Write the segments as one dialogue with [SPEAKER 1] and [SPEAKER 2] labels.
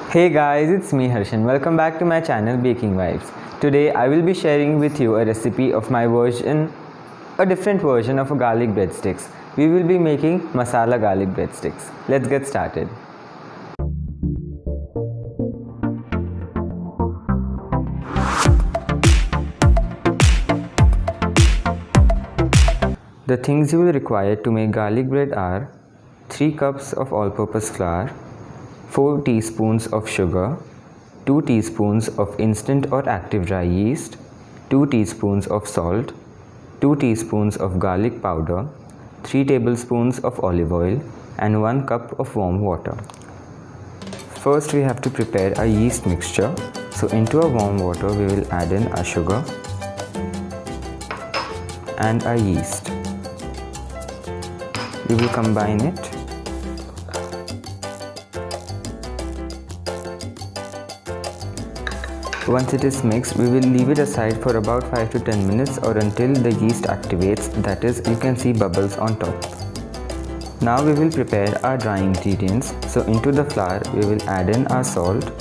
[SPEAKER 1] Hey guys, it's me Harshan. Welcome back to my channel Baking Vibes. Today I will be sharing with you a recipe of my version, a different version of a garlic breadsticks. We will be making masala garlic breadsticks. Let's get started. The things you will require to make garlic bread are 3 cups of all-purpose flour, 4 teaspoons of sugar, 2 teaspoons of instant or active dry yeast, 2 teaspoons of salt, 2 teaspoons of garlic powder, 3 tablespoons of olive oil, and 1 cup of warm water. First we have to prepare a yeast mixture. So into a warm water we will add in our sugar and our yeast. We will combine it. Once it is mixed, we will leave it aside for about 5 to 10 minutes or until the yeast activates, that is, you can see bubbles on top. Now we will prepare our dry ingredients. So into the flour we will add in our salt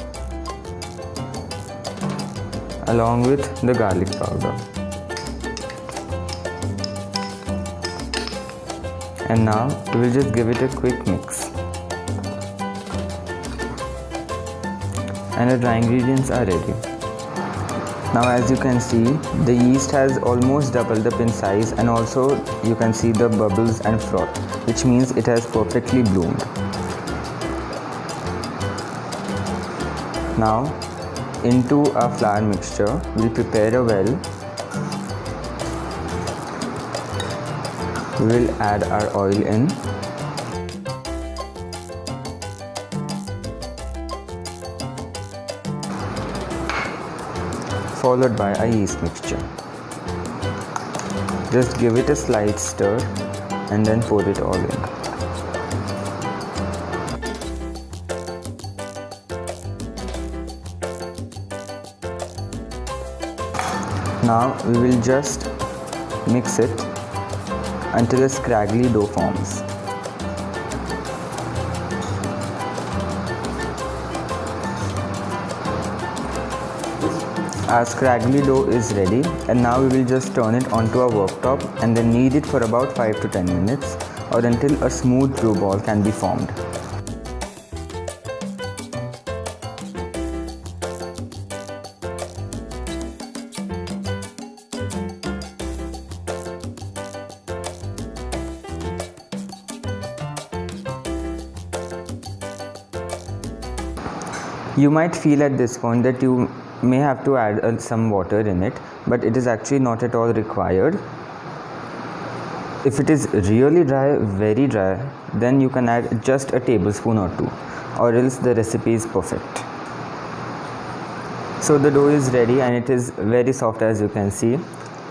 [SPEAKER 1] along with the garlic powder. And now we will just give it a quick mix. And the dry ingredients are ready. Now as you can see, the yeast has almost doubled up in size, and also you can see the bubbles and froth, which means it has perfectly bloomed. Now into our flour mixture, we'll prepare a well. We will add our oil in. Followed by a yeast mixture. Just give it a slight stir and then pour it all in. Now we will just mix it until a scraggly dough forms. Our scraggly dough is ready, and now we will just turn it onto a worktop and then knead it for about 5 to 10 minutes or until a smooth dough ball can be formed. You might feel at this point that you may have to add some water in it, but it is actually not at all required. If it is really dry, very dry, then you can add just a tablespoon or 2, or else the recipe is perfect. So the dough is ready and it is very soft, as you can see.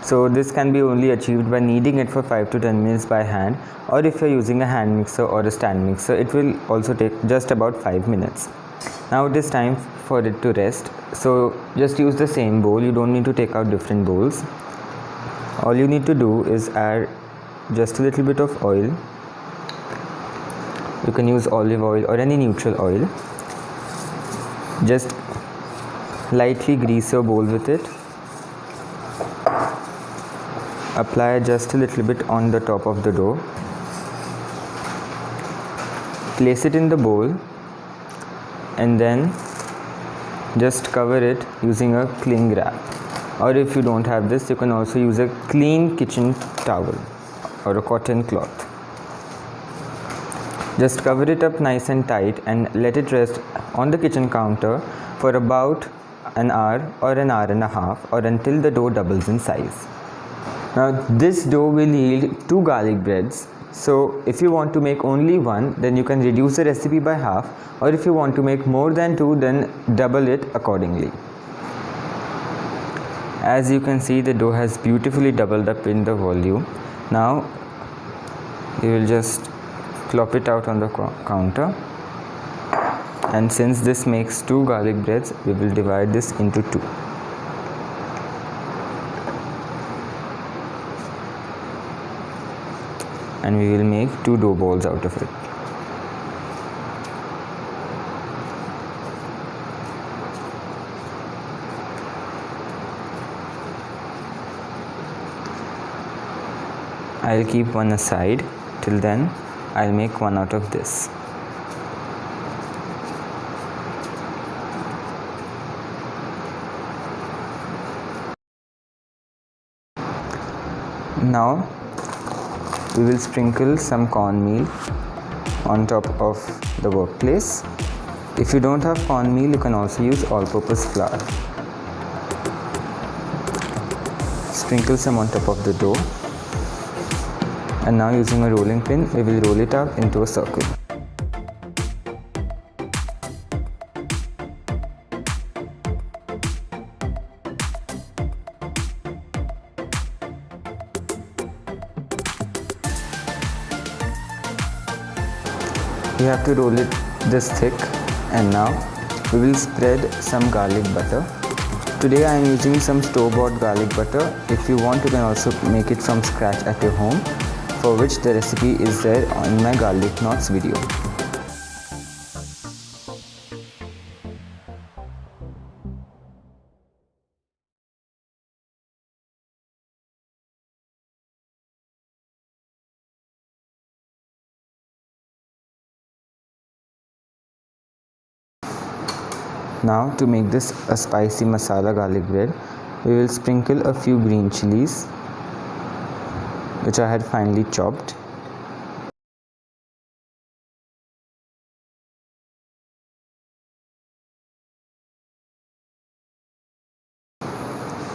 [SPEAKER 1] So this can be only achieved by kneading it for 5 to 10 minutes by hand, or if you are using a hand mixer or a stand mixer, it will also take just about 5 minutes. Now it is time for it to rest. So just use the same bowl. You don't need to take out different bowls. All you need to do is add just a little bit of oil. You can use olive oil or any neutral oil. Just lightly grease your bowl with it. Apply just a little bit on the top of the dough. Place it in the bowl and then just cover it using a cling wrap, or if you don't have this, you can also use a clean kitchen towel or a cotton cloth. Just cover it up nice and tight and let it rest on the kitchen counter for about an hour or an hour and a half, or until the dough doubles in size. Now this dough will yield 2 garlic breads. So if you want to make only one, then you can reduce the recipe by half, or if you want to make more than 2, then double it accordingly. As you can see, the dough has beautifully doubled up in the volume. Now you will just plop it out on the counter, and since this makes 2 garlic breads, we will divide this into 2. And we will make 2 dough balls out of it. I'll keep one aside. Till then, I'll make one out of this. Now, we will sprinkle some cornmeal on top of the workplace. If you don't have cornmeal, you can also use all-purpose flour. Sprinkle some on top of the dough. And now using a rolling pin, we will roll it out into a circle. We have to roll it this thick, and now we will spread some garlic butter. Today I am using some store-bought garlic butter. If you want, you can also make it from scratch at your home, for which the recipe is there in my garlic knots video. Now, to make this a spicy masala garlic bread, we will sprinkle a few green chilies, which I had finely chopped.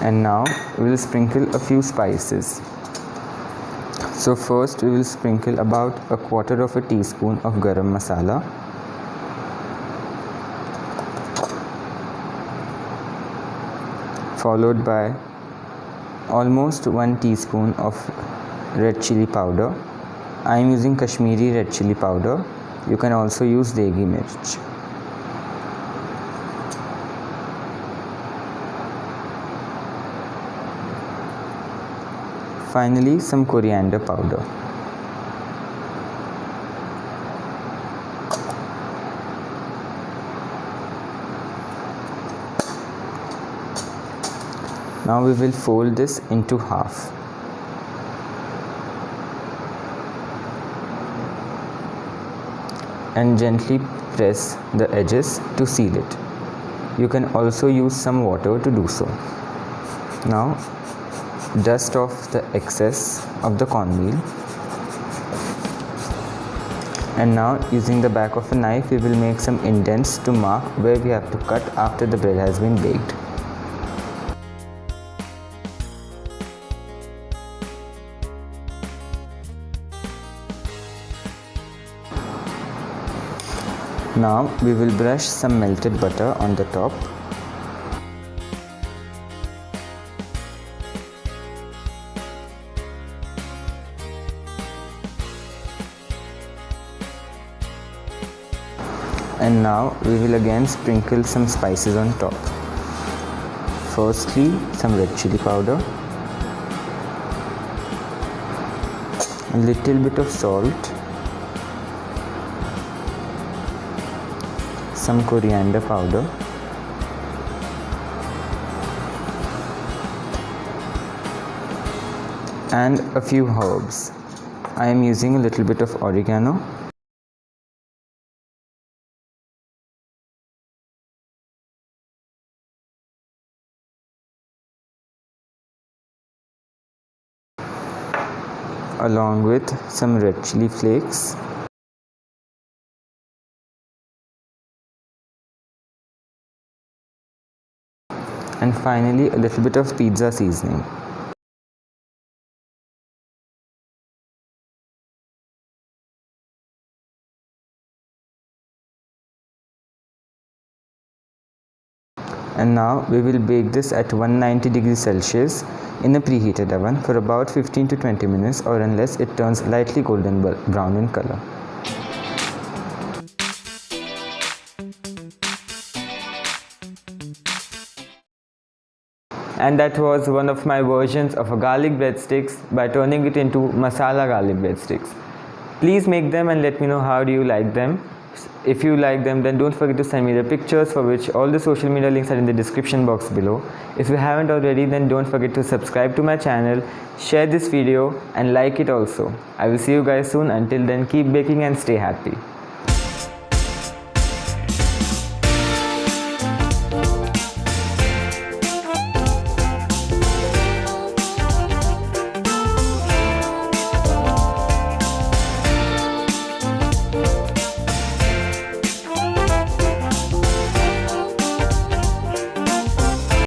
[SPEAKER 1] And now we will sprinkle a few spices. So first we will sprinkle about 1/4 teaspoon of Garam Masala. Followed by almost 1 teaspoon of red chilli powder. I am using Kashmiri red chilli powder. You can also use degi mirch. Finally, some coriander powder. Now we will fold this into half. And gently press the edges to seal it. You can also use some water to do so. Now dust off the excess of the cornmeal. And now using the back of a knife, we will make some indents to mark where we have to cut after the bread has been baked. Now we will brush some melted butter on the top. And now we will again sprinkle some spices on top. Firstly, some red chilli powder, a little bit of salt, some coriander powder, and a few herbs. I am using a little bit of oregano, along with some red chilli flakes, and finally a little bit of pizza seasoning. And now we will bake this at 190 degrees Celsius in a preheated oven for about 15 to 20 minutes, or unless it turns lightly golden brown in color. And that was one of my versions of a garlic breadsticks by turning it into masala garlic breadsticks. Please make them and let me know how do you like them. If you like them, then don't forget to send me the pictures, for which all the social media links are in the description box below. If you haven't already, then don't forget to subscribe to my channel, share this video and like it also. I will see you guys soon. Until then, keep baking and stay happy.